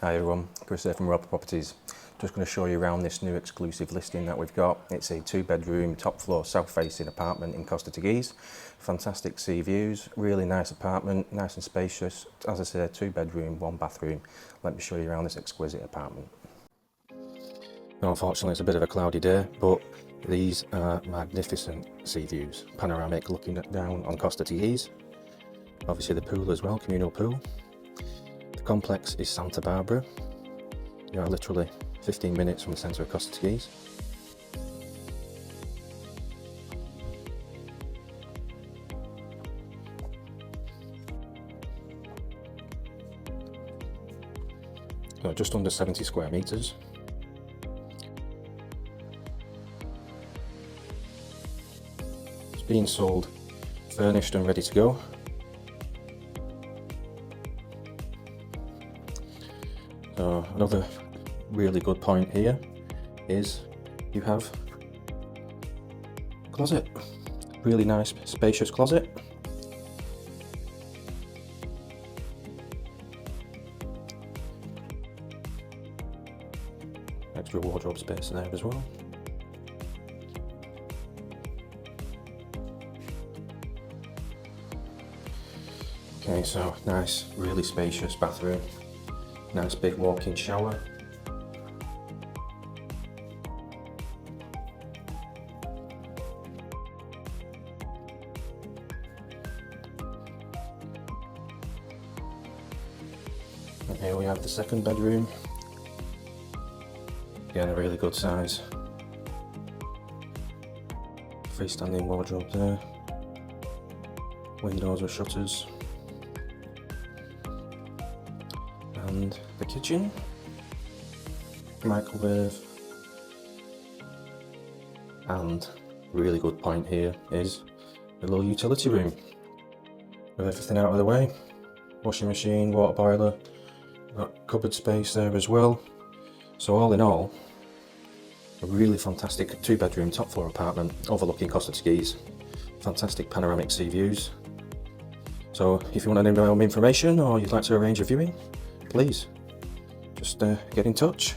Hi everyone, Chris here from Roper Properties. Just going to show you around this new exclusive listing that we've got. It's a 2-bedroom, top floor, south facing apartment in Costa Teguise. Fantastic sea views, really nice apartment, nice and spacious. As I said, 2-bedroom, 1-bathroom. Let me show you around this exquisite apartment. Now, unfortunately it's a bit of a cloudy day, but these are magnificent sea views. Panoramic looking down on Costa Teguise. Obviously the pool as well, communal pool. The complex is Santa Barbara. You are literally 15 minutes from the centre of Costa Teguise. So just under 70 square metres. It's being sold furnished and ready to go. So another really good point here is you have a closet, really nice spacious closet. Extra wardrobe space there as well. Okay, so nice, really spacious bathroom. Nice big walk-in shower. And here we have the second bedroom. Again, a really good size. Freestanding wardrobe there. Windows with shutters. And the kitchen, microwave, and really good point here is the little utility room with everything out of the way. Washing machine, water boiler, got cupboard space there as well. So all in all, a really fantastic 2-bedroom top floor apartment overlooking Costa Teguise. Fantastic panoramic sea views. So if you want any more information or you'd like to arrange a viewing, please just get in touch.